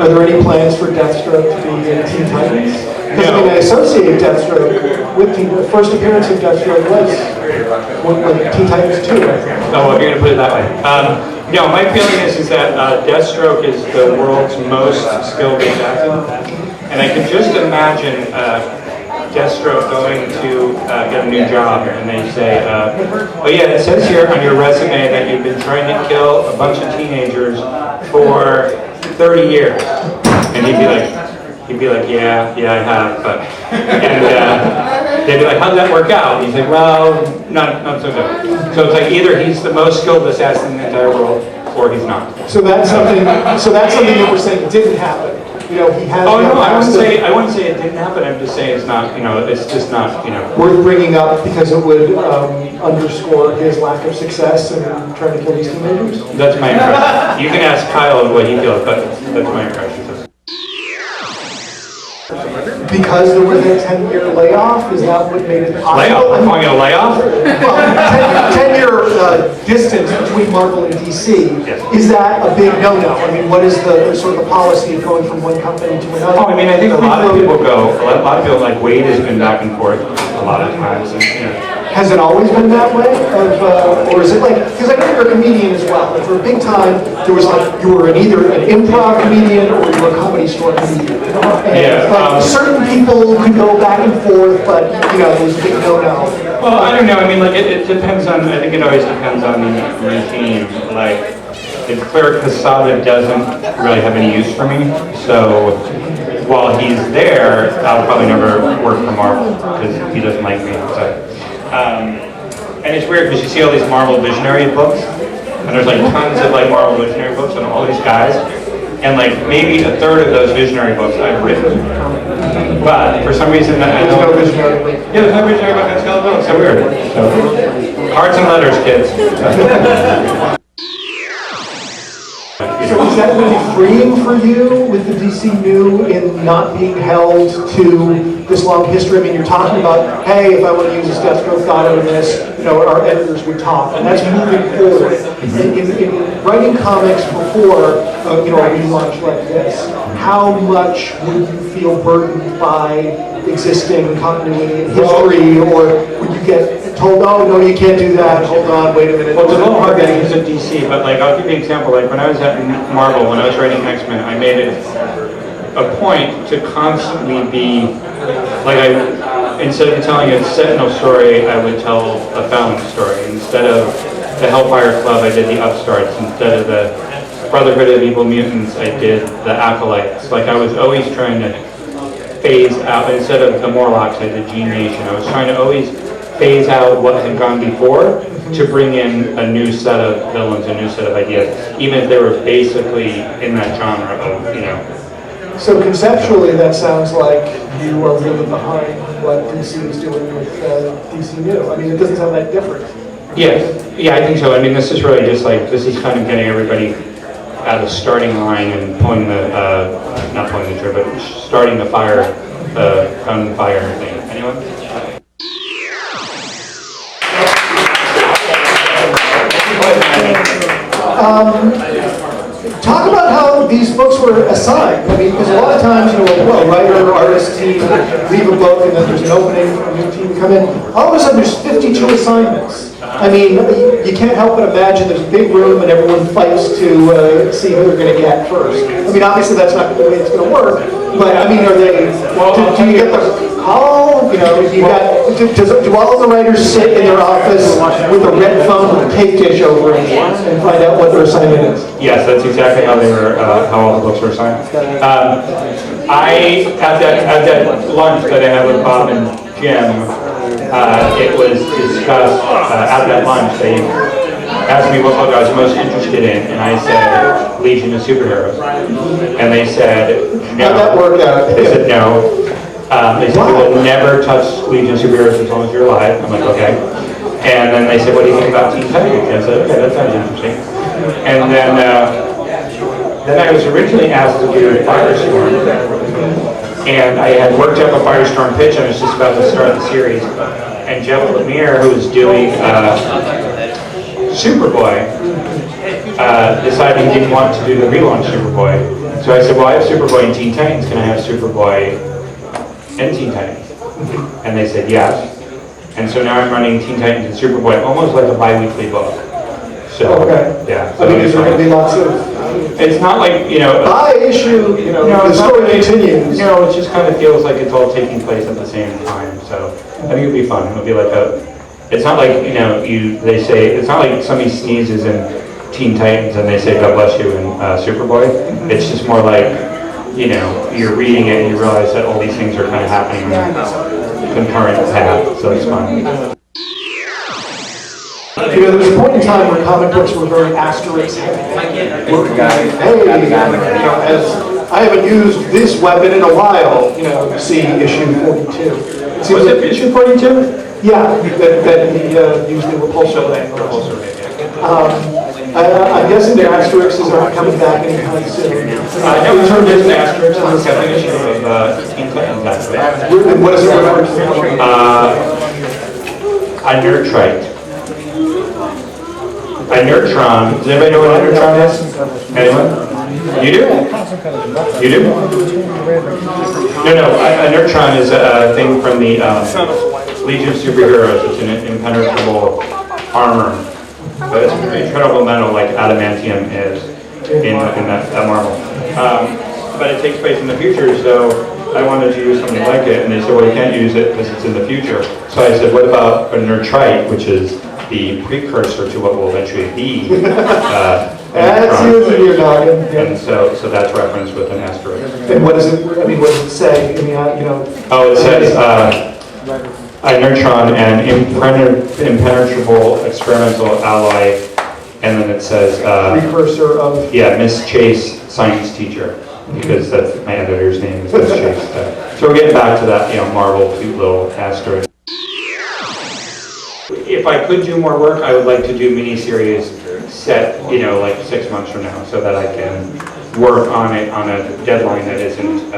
Are there any plans for Deathstroke to be in Teen Titans? Because I mean, I associate Deathstroke with the first appearance of Deathstroke was with Teen Titans 2. Oh, well, if you're going to put it that way. No, my feeling is that Deathstroke is the world's most skilled assassin. And I can just imagine Deathstroke going to get a new job, and they say, oh yeah, it says here on your resume that you've been trying to kill a bunch of teenagers for 30 years. And he'd be like, yeah, I have, but, and they'd be like, how'd that work out? And he's like, well, not so good. So it's like either he's the most skilled assassin in the entire world, or he's not. So that's something that we're saying didn't happen. You know, he has. Oh no, I wouldn't say it didn't happen. I'm just saying it's not. You know, it's just not. You know, worth bringing up because it would underscore his lack of success in trying to kill these teenagers. That's my impression. You can ask Kyle what he feels, but that's my impression. Because there was a 10-year layoff, is that what made it possible? Layoff? I'm calling it a layoff? Well, 10-year distance between Marvel and DC, yes. Is that a big no-no? I mean, what is the sort of the policy of going from one company to another? Oh, I mean, I think a lot of people like Wade has been back and forth a lot of times. And, you know. Has it always been that way? Or is it like, because I know you're a comedian as well, and for a big time, there was like, you were either an improv comedian or you were a comedy store comedian. And certain people could go back and forth, but, you know, it was a big no-no. Well, I don't know. I mean, like, it depends on, I think it always depends on the team. Like, it's clear Quesada doesn't really have any use for me, so while he's there, I'll probably never work for Marvel, because he doesn't like me. So. And it's weird because you see all these Marvel Visionary books, and there's like tons of like Marvel Visionary books on all these guys, and like maybe a third of those Visionary books I've written. But for some reason, I don't. There's no Visionary book. Yeah, there's no Visionary book on Skeleton. It's so weird. So, hearts and letters, kids. So is that really freeing for you with the DC New in not being held to this long history? I mean, you're talking about, hey, if I want to use this Deathstroke thought out of this, you know, our editors would talk, and that's moving forward. In writing comics before, you know, a relaunch like this, how much would you feel burdened by existing continuity and history, or would you get told, oh, no, you can't do that, hold on, wait a minute. Well, it's a little hard getting into DC, but like, I'll give you an example. Like when I was at Marvel, when I was writing X-Men, I made it a point to constantly be, like instead of telling a Sentinel story, I would tell a Phalanx story. Instead of the Hellfire Club, I did the Upstarts. Instead of the Brotherhood of Evil Mutants, I did the Acolytes. Like I was always trying to phase out, instead of the Morlocks, I did G-Nation. I was trying to always phase out what had gone before to bring in a new set of villains, a new set of ideas, even if they were basically in that genre of, you know. So conceptually, that sounds like you are really behind what DC is doing with DC New. I mean, it doesn't sound that different. Yeah, I think so. I mean, this is really just like, this is kind of getting everybody at a starting line and pulling the, not pulling the trigger, but starting the fire, gunfire thing. Anyone? Talk about how these books were assigned. I mean, because a lot of times, you know, a writer or artist team leave a book and then there's an opening for a new team to come in. All of a sudden, there's 52 assignments. I mean, you can't help but imagine there's a big room and everyone fights to see who they're going to get first. I mean, obviously that's not the way it's going to work, but I mean, are they, do you get the call? You know, do all of the writers sit in their office with a red phone with a cake dish over it and find out what their assignment is? Yes, that's exactly how they were, how all the books were assigned. At that lunch that I had with Bob and Jim, it was discussed at that lunch. They asked me what book I was most interested in, and I said Legion of Superheroes. And they said no. How'd that work out? They said no. They said we will never touch Legion of Superheroes as long as you're alive. I'm like, okay. And then they said, what do you think about Teen Titans? I said, okay, that sounds interesting. And then I was originally asked to do Firestorm. And I had worked up a Firestorm pitch. I was just about to start the series. And Jeff Lemire, who was doing Superboy, decided he didn't want to do the relaunch Superboy. So I said, well, I have Superboy and Teen Titans. Can I have Superboy and Teen Titans? And they said yes. And so now I'm running Teen Titans and Superboy almost like a bi-weekly book. So, Okay. yeah. I mean, is there going to be lots of It's not like, you know, by issue, you know, the it's not story really- continues. You know, it just kind of feels like it's all taking place at the same time. So I think it'll be fun. It'll be like it's not like, you know, they say, it's not like somebody sneezes in Teen Titans and they say, God bless you in Superboy. It's just more like, you know, you're reading it and you realize that all these things are kind of happening in a concurrent path. So it's fun. You know, there was a point in time where comic books were very asterisk heavy. Hey, you know, as I haven't used this weapon in a while, you know, see issue 42. Was it issue 42? Yeah, that he used the repulsor ray. I'm guessing the asterisks aren't coming back anytime soon. No, in terms of the asterisks on the second issue of Teen Titans, actually. What is it referring to? A nerdtrite. A nerdtron. Does anybody know what a nerdtron is? Anyone? You do? You do? No, a nerdtron is a thing from the Legion of Superheroes. It's an impenetrable armor. But it's incredible metal like adamantium is in that marble. But it takes place in the future, so I wanted to use something like it, and they said, well, you can't use it because it's in the future. So I said, what about a nerdtrite, which is the precursor to what will eventually be That's using your noggin. and so that's referenced with an asterisk. And what does it? I mean, what does it say? I mean, you know. Oh, it says a nerdtron, an impenetrable experimental alloy, and then it says Precursor of. yeah, Miss Chase, science teacher, because that's my editor's name is Miss Chase. So we're getting back to that, you know, Marvel cute little asterisk. If I could do more work, I would like to do miniseries set, you know, like 6 months from now, so that I can work on it on a deadline that isn't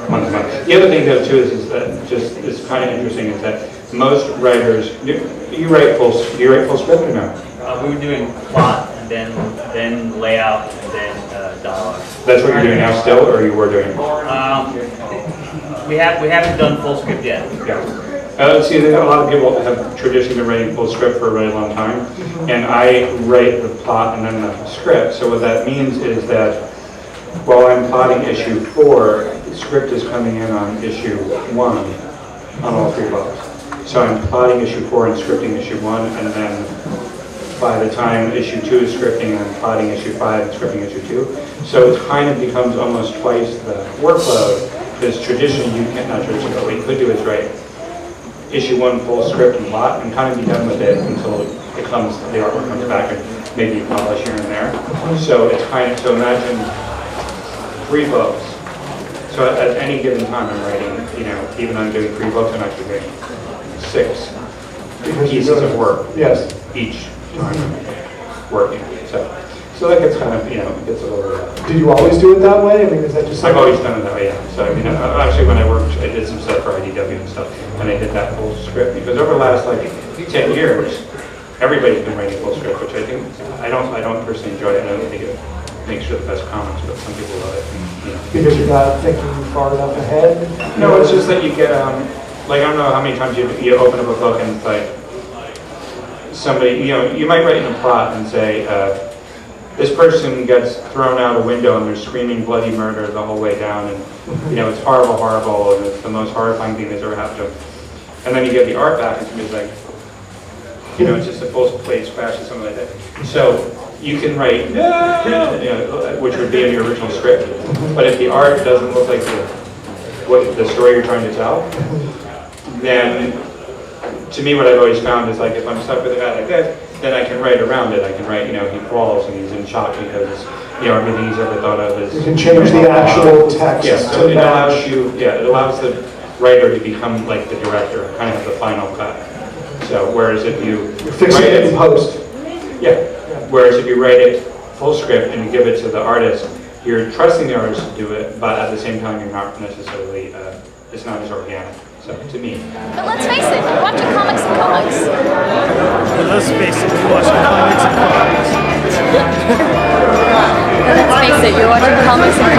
month to month. The other thing though too is that just is kind of interesting is that most writers, you write full script or no? We were doing plot and then layout and then dialogue. That's what you're doing now still, or you were doing? We haven't done full script yet. Yeah. See, a lot of people have traditionally been writing full script for a really long time, and I write the plot and then the script. So what that means is that while I'm plotting issue 4, the script is coming in on issue 1 on all 3 books. So I'm plotting issue 4 and scripting issue 1, and then by the time issue 2 is scripting, I'm plotting issue 5 and scripting issue 2. So it kind of becomes almost twice the workload, because traditionally you can't, not traditionally, but what you could do is write issue 1 full script and plot and kind of be done with it until it comes, the artwork comes back and maybe polish here and there. So it's kind of, so imagine 3 books. So at any given time I'm writing, you know, even though I'm doing 3 books, I'm actually doing 6 pieces of work. Yes. Each time I'm working. So that gets kind of, you know, gets a little... Did you always do it that way? I mean, is that just... I've always done it that way, yeah. So, I mean, actually when I worked, I did some stuff for IDW and stuff, and I did that full script, because over the last, like, 10 years, everybody's been writing full script, which I think, I don't personally enjoy it, and I don't think it makes for the best comics, but some people love it, and, you know. Because you're not thinking far enough ahead? No, it's just that you get, like, I don't know how many times you open up a book and it's like, somebody, you know, you might write in a plot and say, this person gets thrown out a window and they're screaming bloody murder the whole way down, and you know, it's horrible, horrible, and it's the most horrifying thing that's ever happened to them. And then you get the art back and somebody's like, you know, it's just a full plate splash or something like that. So you can write, you know, which would be in your original script, but if the art doesn't look like the story you're trying to tell, then to me what I've always found is like if I'm stuck with a guy like this, then I can write around it. I can write, you know, he crawls and he's in shock because, you know, everything he's ever thought of is... You can change the actual text yeah, so to it match. allows you, yeah, it allows the writer to become like the director, kind of the final cut. So whereas if you Fix write it in post. yeah, whereas if you write it full script and you give it to the artist, you're trusting the artist to do it, but at the same time you're not necessarily, it's not as organic. So, to me. But let's face it, you're watching comics and comics. Let's face it, you're watching comics and comics. Let's face it, you're watching comics and